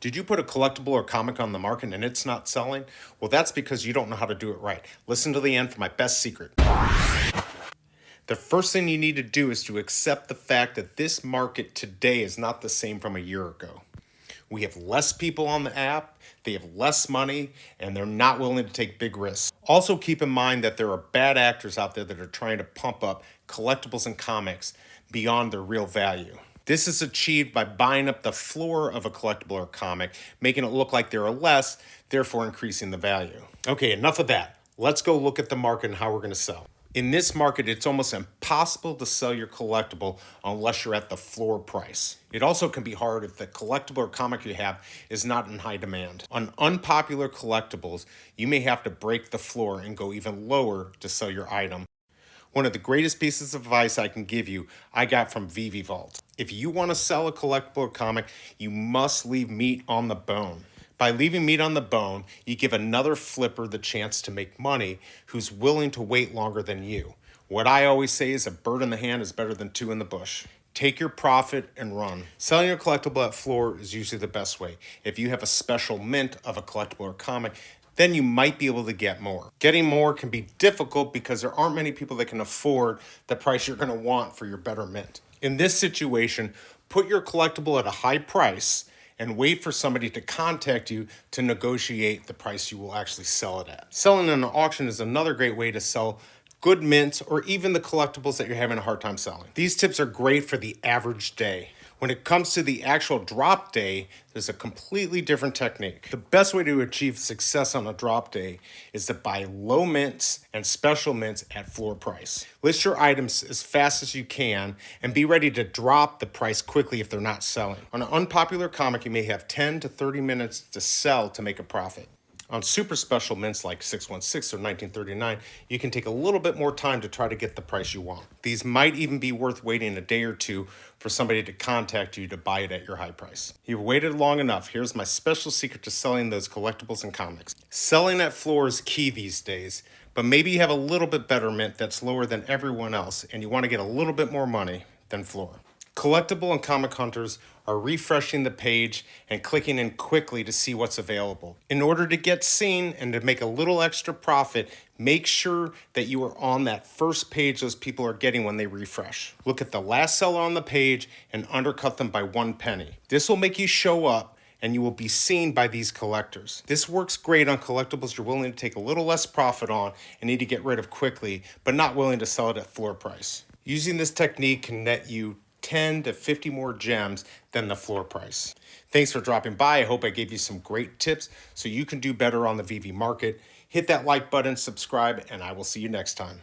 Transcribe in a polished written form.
Did you put a collectible or comic on the market and it's not selling? Well, that's because you don't know how to do it right. Listen to the end for my best secret. The first thing you need to do is to accept the fact that this market today is not the same from a year ago. We have less people on the app, they have less money, and they're not willing to take big risks. Also, keep in mind that there are bad actors out there that are trying to pump up collectibles and comics beyond their real value. This is achieved by buying up the floor of a collectible or comic, making it look like there are less, therefore increasing the value. Okay, enough of that. Let's go look at the market and how we're going to sell. In this market, it's almost impossible to sell your collectible unless you're at the floor price. It also can be hard if the collectible or comic you have is not in high demand. On unpopular collectibles, you may have to break the floor and go even lower to sell your item. One of the greatest pieces of advice I can give you, I got from Veve Vault. If you want to sell a collectible or comic, you must leave meat on the bone. By leaving meat on the bone, you give another flipper the chance to make money who's willing to wait longer than you. What I always say is a bird in the hand is better than two in the bush. Take your profit and run. Selling your collectible at floor is usually the best way. If you have a special mint of a collectible or comic, then you might be able to get more. Getting more can be difficult because there aren't many people that can afford the price you're going to want for your better mint. In this situation, put your collectible at a high price and wait for somebody to contact you to negotiate the price you will actually sell it at. Selling in an auction is another great way to sell good mints or even the collectibles that you're having a hard time selling. These tips are great for the average day. When it comes to the actual drop day, there's a completely different technique. The best way to achieve success on a drop day is to buy low mints and special mints at floor price. List your items as fast as you can and be ready to drop the price quickly if they're not selling. On an unpopular comic, you may have 10 to 30 minutes to sell to make a profit. On super special mints like 616 or 1939, you can take a little bit more time to try to get the price you want. These might even be worth waiting a day or two for somebody to contact you to buy it at your high price. You've waited long enough. Here's my special secret to selling those collectibles and comics. Selling at floor is key these days, but maybe you have a little bit better mint that's lower than everyone else and you want to get a little bit more money than floor. Collectible and comic hunters are refreshing the page and clicking in quickly to see what's available. In order to get seen and to make a little extra profit, make sure that you are on that first page those people are getting when they refresh. Look at the last seller on the page and undercut them by 1 penny. This will make you show up and you will be seen by these collectors. This works great on collectibles you're willing to take a little less profit on and need to get rid of quickly, but not willing to sell it at floor price. Using this technique can net you 10 to 50 more gems than the floor price. Thanks for dropping by. I hope I gave you some great tips so you can do better on the Veve market. Hit that like button, subscribe, and I will see you next time.